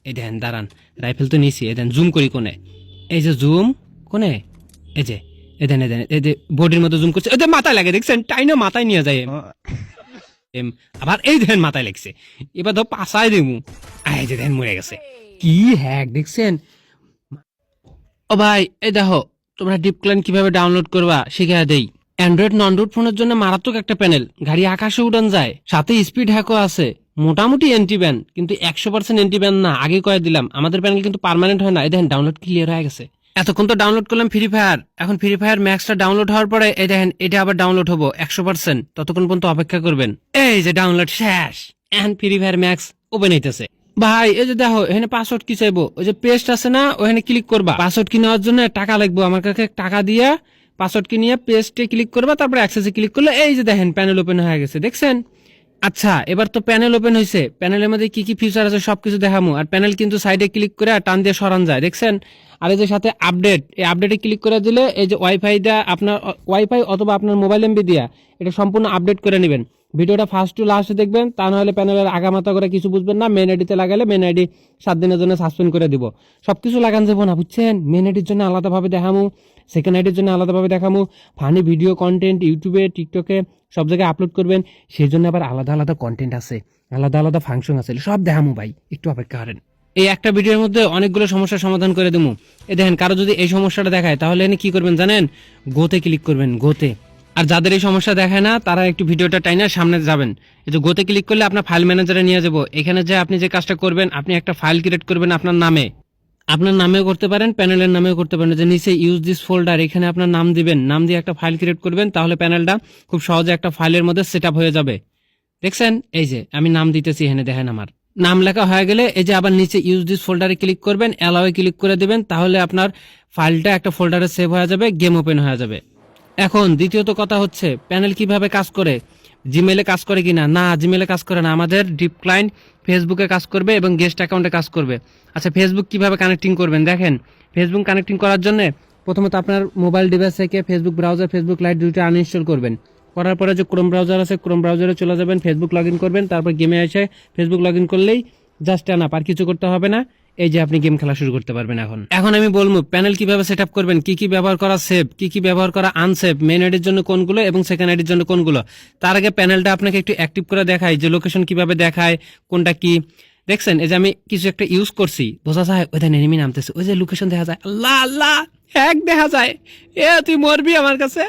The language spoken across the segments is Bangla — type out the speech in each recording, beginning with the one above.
এই দেখেন দাঁড়ান, রাইফেল তো নিছি, এই দেন জুম করি কোনে, এই যে জুম কোনে, এই যে এদেন এদেন এই যে বডির মতো জুম করছে, ওদের মাথায় লাগে দেখছেন, টাইনা মাথায় নিয়ে যায় আবার এই দেখেন মাথায় লাগছে, এবার ধর পাশায় দেবো, এই যে দেখেন মরে গেছে। কি হ্যাক দেখছেন? ও ভাই এই দেখো, তোমরা ডিপক্লাইন কিভাবে ডাউনলোড করবা শিখা দেই। অ্যান্ড্রয়েড নন্ড্রয়েড ফোনের জন্য মারাত্মক একটা প্যানেল, গাড়ি আকাশে উড়ান যায়, সাথে স্পিড হ্যাকও আছে, মোটামুটি এন্টি ব্যান, কিন্তু 100% এন্টি ব্যান না, আগে কয়ে দিলাম। আমাদের প্যানেল কিন্তু পার্মানেন্ট হয় না। এই দেখেন ডাউনলোড ক্লিয়ার হয়ে গেছে। এতক্ষণ তো ডাউনলোড করলাম ফ্রি ফায়ার, এখন ফ্রি ফায়ার ম্যাক্সটা ডাউনলোড হওয়ার পরে এই দেখেন এটা আবার ডাউনলোড হবো 100%, ততক্ষণ পর্যন্ত অপেক্ষা করবেন। এই যে ডাউনলোড শেষ, এখন ফ্রি ফায়ার ম্যাক্স ওপেন হইতেছে। ভাই এই যে দেখো এখানে পাসওয়ার্ড কি চাইবো, ওই যে পেস্ট আছে না, ওখানে ক্লিক করবা। পাসওয়ার্ড কি নেওয়ার জন্য টাকা লাগবে, আমার কাছে টাকা দিয়ে পাসওয়ার্ড কি নিয়ে পেস্টে ক্লিক করবা, তারপরে অ্যাক্সেসে ক্লিক করলে এই যে দেখেন প্যানেল ওপেন হয়ে গেছে, দেখছেন? আচ্ছা এবার তো প্যানেল ওপেন হয়েছে, প্যানেলের মধ্যে কি কি ফিচার আছে সবকিছু দেখামু। আর প্যানেল কিন্তু সাইডে ক্লিক করে টান দিয়ে সরান যায়, দেখছেন? আর এই যে সাথে আপডেট, এই আপডেটে ক্লিক করে দিলে এই যে ওয়াইফাই দা আপনার ওয়াইফাই অথবা আপনার মোবাইল এমবি দিয়া এটা সম্পূর্ণ আপডেট করে নেবেন। ভিডিওটা ফার্স্ট টু লাস্ট দেখবেন, তা নাহলে প্যানেলের আগামাতা করে কিছু বুঝবেন না। মেন আইডিতে লাগালে মেন আইডি 7 দিনের জন্য সাসপেন্ড করে দিব। সবকিছু লাগান যাবো না, বুঝছেন? মেন আইডির জন্য আলাদাভাবে দেখামু, সেকেন্ড আইডির জন্য আলাদাভাবে দেখামু, ফানি ভিডিও কন্টেন্ট ইউটিউবে টিকটকে সব জায়গায় আপলোড করবেন, সেই জন্য আবার আলাদা আলাদা কন্টেন্ট আছে, আলাদা আলাদা ফাংশন আছে, সব দেখামু ভাই, একটু অপেক্ষা করেন। এই একটা ভিডিওর মধ্যে অনেকগুলো সমস্যার সমাধান করে দেবো। এই দেখেন কারো যদি এই সমস্যাটা দেখায় তাহলে এনে কি করবেন জানেন? গোতে ক্লিক করবেন, গোতে। আর যাদের এই সমস্যা দেখায় না তারা একটু ভিডিওটা টাইনা সামনে যাবেন, এই যে গোতে ক্লিক করলে আপনার ফাইল ম্যানেজারে নিয়ে যাবো। এখানে যে আপনি যে কাজটা করবেন, আপনি একটা ফাইল ক্রিয়েট করবেন আপনার নামে, আপনার নামেও করতে পারেন, প্যানেলের নামেও করতে পারেন। যে নিচে ইউজ দিস ফোল্ডার, এখানে আপনার নাম দিবেন, নাম দিয়ে একটা ফাইল ক্রিয়েট করবেন, তাহলে প্যানেলটা খুব সহজে একটা ফাইলের মধ্যে সেট আপ হয়ে যাবে। দেখছেন? এই যে আমি নাম দিতেছি, এখানে দেখেন আমার নাম লেখা হয়ে গেলে এই যে আবার নিচে ইউজ দিস ফোল্ডারে ক্লিক করবেন, অ্যালাওয়ে ক্লিক করে দিবেন, তাহলে আপনার ফাইলটা একটা ফোল্ডারে সেভ হয়ে যাবে, গেম ওপেন হয়ে যাবে। এখন দ্বিতীয়ত কথা হচ্ছে প্যানেল কিভাবে কাজ করে, জিমেলে কাজ করে কিনা? না, জিমেলে কাজ করে না, আমাদের ডিপ ক্লায়েন্ট ফেসবুকে কাজ করবে এবং গেস্ট অ্যাকাউন্টে কাজ করবে। আচ্ছা ফেসবুক কিভাবে কানেক্টিং করবেন দেখেন। ফেসবুক কানেক্টিং করার জন্য প্রথমত আপনার মোবাইল ডিভাইস থেকে ফেসবুক ব্রাউজার, ফেসবুক লাইট দুটো আনইনস্টল করবেন। করার পরে যে ক্রোম ব্রাউজার আছে, ক্রোম ব্রাউজারে চলে যাবেন, ফেসবুক লগ ইন করবেন, তারপর গেমে এসে ফেসবুক লগ ইন করলেই জাস্ট আপ, আর কিছু করতে হবে না। এই যে আপনি গেম খেলা শুরু করতে পারবেন। এখন আমি বলবো প্যানেল কিভাবে সেট আপ করবেন, কি কি ব্যবহার করা সেভ, কি কি ব্যবহার করা আনসেভ, মেন আইডির জন্য কোনগুলো এবং সেকেন্ড আইডির জন্য কোনগুলো। তার আগে প্যানেলটা আপনাকে একটু অ্যাক্টিভ করে দেখাই, যে লোকেশন কিভাবে দেখায়, কোনটা কি। দেখছেন এই যে আমি কিছু একটা ইউজ করছি, বোঝা যায় ওই দেন এনিমি নামতেছে, ওই যে লোকেশন দেখা যায়, আল্লাহ আল্লাহ হ্যাক দেখা যায়। এ তুই মরবি আমার কাছে।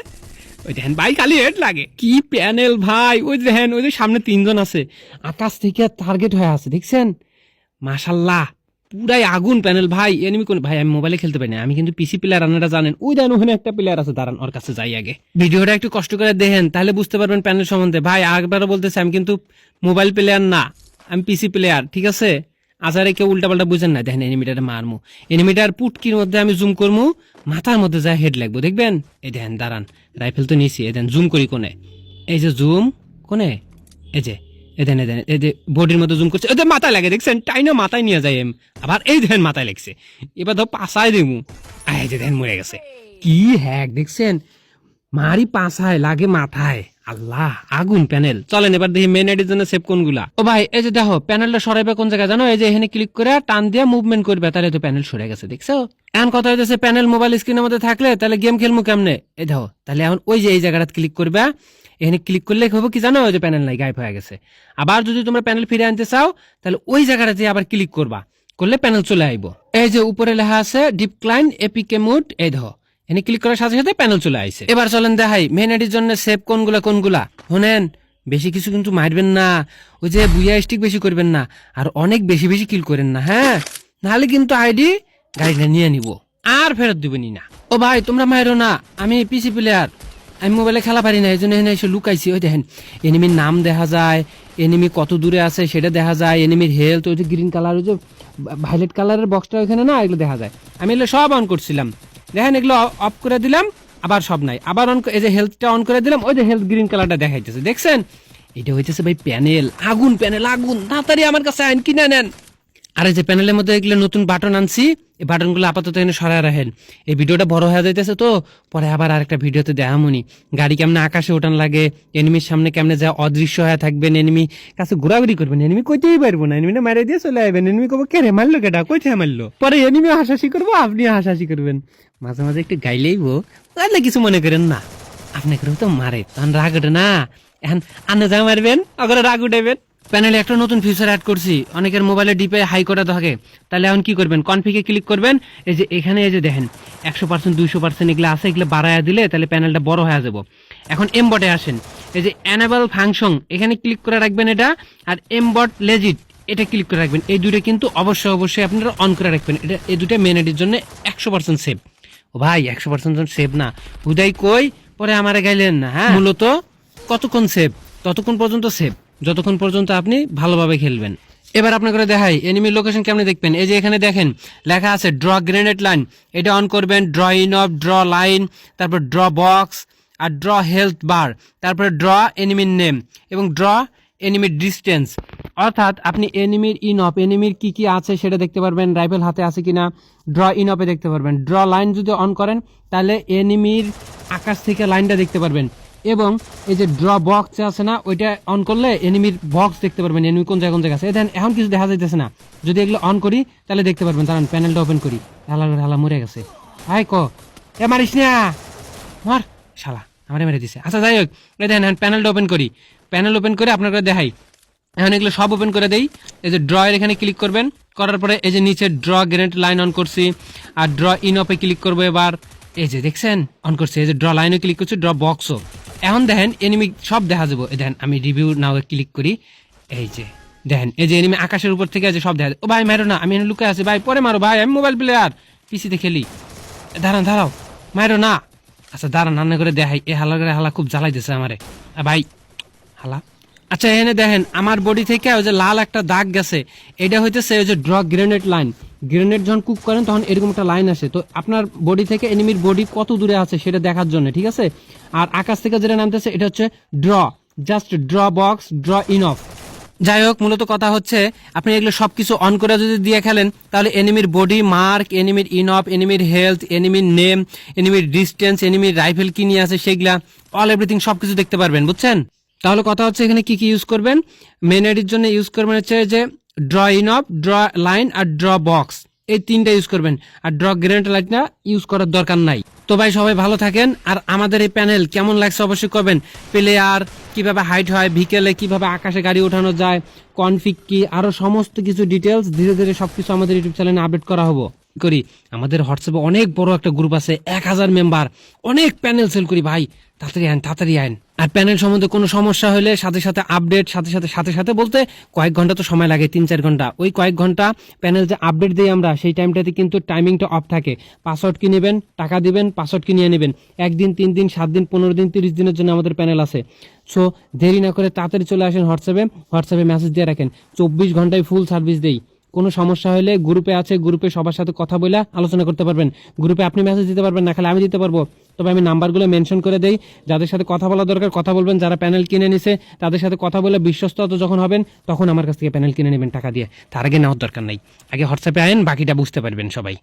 ওই দেখেন ভাই খালি হেড লাগে, কি প্যানেল ভাই। ওই দেখেন ওই যে সামনে 3 জন আছে, আকাশ থেকে টার্গেট হয়ে আছে, দেখছেন? মাশাল্লাহ পুরাই আগুন প্যানেল ভাই। এনিমি কোন ভাই? আমি মোবাইলে খেলতে পারি না, আমি কিন্তু পিসি প্লেয়ার, আপনারা জানেন। ওই দেন ওখানে একটা প্লেয়ার আছে, দাঁড়ান ওর কাছে যাই আগে। ভিডিওটা একটু কষ্ট করে দেখেন, তাহলে বুঝতে পারবেন প্যানেল সম্বন্ধে। ভাই একবারও বলতেছি আমি কিন্তু মোবাইল প্লেয়ার না, আমি পিসি প্লেয়ার, ঠিক আছে? আজারে কেউ উল্টা পাল্টা বুঝেন না। দেখেন এনিমিটারে মারমু, এনিমিটার পুটকির মধ্যে আমি জুম করমু, মাথার মধ্যে যায় হেড লাগবো, দেখবেন? এই দেখেন দাঁড়ান, রাইফেল তো নিছি, এই দেন জুম করি কোনে, এই যে জুম কোনে, এই যে এদেন এদেন এই যে বডির মতো জুম করছে, ওদের মাথায় লাগে, দেখছেন? টাইনা মাথায় নিয়ে যায় আবার এই দেখেন মাথায় লাগছে, এবার ধর পাশায় দেবো, এই যে দেখেন মরে গেছে। কি হ্যাক দেখছেন? মারি পাশায় লাগে মাথায়, আল্লাহ আগুন প্যানেল। চলেন এবার দেখি মেন আইডির জন্য সেভ কোনগুলা। ও ভাই এই যে দেখো প্যানেলটা সরাইবে কোন জায়গায় জানো? এই যে এখানে ক্লিক করে টান দিয়ে মুভমেন্ট করবে, তাহলে তো প্যানেল সরে গেছে, দেখছো? এখন কথা হইতেছে প্যানেল মোবাইল স্ক্রিনের মধ্যে থাকলে তাহলে গেম খেলবো কেমনে? এই দেখো তাহলে এখন ওই যে এই জায়গাটা ক্লিক করবে, এখানে ক্লিক করলে হবে কি জানো? ওই যে প্যানেল নাই, গায়েব হয়ে গেছে। আবার যদি তোমরা প্যানেল ফিরে আনতে চাও তাহলে ওই জায়গাটাতে আবার ক্লিক করবা, করলে প্যানেল চলে আইবো। এই যে উপরে লেখা আছে ডিপ ক্লায়েন্ট এপিকে মোড, এই দেখো এখানে ক্লিক করার সাথে সাথে প্যানেল চলে আইছে। এবার চলেন দেখাই মেন আইডির জন্য সেভ কোনগুলা কোনগুলা। শুনেন বেশি কিছু কিন্তু মারবেন না, ওই যে বুইয়া স্টিক বেশি করবেন না, আর অনেক বেশি বেশি কিল করেন না, হ্যাঁ? নাহলে কিন্তু আইডি গাড়িটা নিয়ে নিব আর ফেরত দিবেনি না। ও ভাই তোমরা মাইরো না, আমি পিসি প্লেয়ার, আমি মোবাইলে খেলা পারি না, এই জন্য এখানে এসে লুকাইছি। ওই দেখেন এনিমির নাম দেখা যায়, এনিমি কত দূরে আছে সেটা দেখা যায়, এনিমির হেলথ, ওই যে গ্রিন কালার, ওই যে ভায়োলেট কালারের বক্সটা ওইখানে না, এগুলো দেখা যায়। আমি এগুলো সব অন করছিলাম, দেখেন এগুলো অফ করে দিলাম, আবার সব নাই, আবার অন, এই যে হেলথটা অন করে দিলাম, ওই যে হেলথ গ্রিন কালারটা দেখাইতেছে, দেখছেন? এটা হইতেছে ভাই প্যানেল, আগুন প্যানেল, আগুন। তাড়াতাড়ি আমার কাছে আইন কিনে নেন, আর এই যে প্যানেলের মধ্যে এগুলো নতুন বাটন আনছি, এই বাটনগুলো আপাতত এনে সরায় রাখেন। এই ভিডিওটা বড় হয়ে যাইতেছে তো পরে আবার আরেকটা ভিডিওতে দেখামুনি গাড়ি কেমনে আকাশে ওঠান লাগে, এনিমির সামনে কেমনে যা অদৃশ্য হয়ে থাকবেন, এনিমি কাছে ঘোরাঘুরি করবেন, এনিমি কইতেই পারবো না, এনিমিটা মারে দিয়ে চলে আসবেন, এনিমি কব কে রে মারলো কেটা কইতে মারলো, পরে এনিমি হাসাহাসি করবো, আপনিও হাসাহাসি করবেন। মাঝে মাঝে একটু গাইলেইবো, তাহলে কিছু মনে করেন না, আপনাকেও তো মারে তখন রাগ ওঠে না, এখন আন্না যা মারবেন অগরে রাগ উঠাইবেন। প্যানেলে একটা নতুন ফিচার অ্যাড করছি, অনেকের মোবাইলে ডিপে হাই করা থাকে, তাহলে এখন কি করবেন, কনফিগে ক্লিক করবেন, এই যে এখানে এই যে দেখেন 100% 200% এগুলো আছে, এগুলো বাড়ায়া দিলে তাহলে প্যানেলটা বড় হয়ে যাবো। এখন এমবটে আসেন, এই যে এনেবল ফাংশন এখানে ক্লিক করে রাখবেন এটা, আর এমবট লেজিট এটা ক্লিক করে রাখবেন, এই দুটো কিন্তু অবশ্যই আপনারা অন করে রাখবেন, এটা এই দুটো মেন এডির জন্য 100% সেভ। ও ভাই 100% সেভ না, হুদাই কই পরে আমারে গাইলেন না, হ্যাঁ মূলত কতক্ষণ সেভ, ততক্ষণ পর্যন্ত সেভ যতক্ষণ পর্যন্ত আপনি ভালোভাবে খেলবেন। এবার আপনাকে দেখাই এনিমি লোকেশন কেমনে দেখবেন। এই যে এখানে দেখেন লেখা আছে ড্র গ্রেনেড লাইন, এটা অন করবেন, draw in off, draw line, তারপর ড্র বক্স, আর ড্র হেলথ বার, তারপরে ড্র এনিমির নেম এবং ড্র এনিমির ডিস্টেন্স, অর্থাৎ আপনি এনিমির ইন অফ, এনিমির কি কি আছে সেটা দেখতে পারবেন, রাইফেল হাতে আছে কিনা ড্র ইন অফে দেখতে পারবেন। ড্র লাইন যদি অন করেন তাহলে এনিমির আকাশ থেকে লাইনটা দেখতে পারবেন, এবং এই যে ড্র বক্স আছে না ওইটা অন করলে এনিমির বক্স দেখতে পারবেন, এনিমি কোন জায়গায় আছে। এখন কিছু দেখা যাইতেছে না, যদি এগুলো অন করি তাহলে দেখতে পারবেন। কারণ প্যানেলটা ওপেন করি, হালা মরে গেছে, হাই ক এ মারিস না মার শালা আমারে মেরে দিছে। আচ্ছা যাই হোক, এই দেখেন প্যানেলটা ওপেন করি, প্যানেল ওপেন করে আপনাকে দেখাই। এখন এগুলো সব ওপেন করে দেই, এই যে ড্র এর এখানে ক্লিক করবেন, করার পরে এই যে নিচে ড্র গ্রেনেড লাইন অন করছি, আর ড্র ইন অফে ক্লিক করবো। এবার এই যে দেখছেন অন করছে, এই যে ড্র লাইনে ক্লিক করছি, ড্র বক্সও। এখন দেখেন এনিমি সব দেখা যাবো। দেখেন আমি রিভিউ নাও ক্লিক করি, এই যে দেখেন এই যে এনিমি আকাশের উপর থেকে আছে সব দেখা যায়। ও ভাই মারো না, আমি এখানে লুকে আছি ভাই, পরে মারো ভাই, আমি মোবাইল প্লেয়ার পিসিতে খেলি, দাঁড়াও মারো না। আচ্ছা দাঁড়ান রান্না করে দেখাই, এ হালা খুব জ্বালাই দিছে আমারে ভাই হালা। আচ্ছা এখানে দেখেন আমার বডি থেকে ওই যে লাল একটা দাগ গেছে, এটা হইতেছে ওই যে ড্র গ্রেনেড লাইন। গ্রেনেড যখন কুক করেন তখন এরকম একটা লাইন আসে, তো আপনার বডি থেকে এনিমির বডি কত দূরে আছে সেটা দেখার জন্য, ঠিক আছে। আর আকাশ থেকে যেটা নামতেছে এটা হচ্ছে draw, just draw box, draw in of. যাই হোক মূলত কথা হচ্ছে আপনি এগুলো সবকিছু অন করে যদি দিয়ে খেলেন তাহলে এনিমির বডি মার্ক, এনিমির ইন অফ, এনিমির হেলথ, এনিমির নেম, এনিমির ডিস্টেন্স, এনিমির রাইফেল কি নিয়ে আছে সেগুলা অল এভরিথিং সবকিছু দেখতে পারবেন, বুঝছেন। তাহলে কথা হচ্ছে এখানে কি কি ইউজ করবেন, মেন এডির জন্য ইউজ করবেন হচ্ছে যে draw in off, draw line আর ড্র বক্স, এই তিনটা ইউজ করবেন। আর ড্র গ্রেনেড লাইনটা ইউজ করার দরকার নাই। তো ভাই সবাই ভালো থাকেন, আর আমাদের এই প্যানেল কেমন লাগছে অবশ্যই করবেন। প্লেয়ার কিভাবে হাইট হয়, ভিকেলে কিভাবে আকাশে গাড়ি ওঠানো যায়, কনফিগ কি, আরো সমস্ত কিছু ডিটেলস ধীরে ধীরে সবকিছু আমাদের ইউটিউব চ্যানেলে আপডেট করা হবো করি। আমাদের হোয়াটসঅ্যাপে অনেক বড় একটা গ্রুপ আছে, 1000 মেম্বার, অনেক প্যানেল সেল করি ভাই, তাড়াতাড়ি আইন। আর প্যানেল সম্বন্ধে কোনো সমস্যা হলে সাথে সাথে আপডেট, সাথে সাথে বলতে কয়েক ঘন্টা তো সময় লাগে, 3-4 ঘন্টা, ওই কয়েক ঘন্টা প্যানেল যে আপডেট দিই আমরা সেই টাইমটাতে কিন্তু টাইমিংটা অফ থাকে। পাসওয়ার্ড কি নেবেন, টাকা দিবেন, পাসওয়ার্ড কি নিয়ে নেবেন। 1 দিন, 3 দিন, 7 দিন, 15 দিন, 30 দিনের জন্য আমাদের প্যানেল আছে। সো দেরি না করে তাড়াতাড়ি চলে আসেন হোয়াটসঅ্যাপে মেসেজ দিয়ে রাখেন, 24 ঘন্টায় ফুল সার্ভিস দেই। কোনো সমস্যা হলে গ্রুপে আছে, গ্রুপে সবার সাথে কথা বলে আলোচনা করতে পারবেন। গ্রুপে আপনি মেসেজ দিতে পারবেন না, খালি আমি দিতে পারবো। তবে আমি নাম্বারগুলো মেনশন করে দেই, যাদের সাথে কথা বলা দরকার কথা বলবেন, যারা প্যানেল কিনে নিছে তাদের সাথে কথা বলে বিশ্বস্ত যখন হবেন তখন আমার কাছ থেকে প্যানেল কিনে নেবেন টাকা দিয়ে, তার আগে নেওয়ার দরকার নাই। আগে হোয়াটসঅ্যাপে আইন, বাকিটা বুঝতে পারবেন সবাই।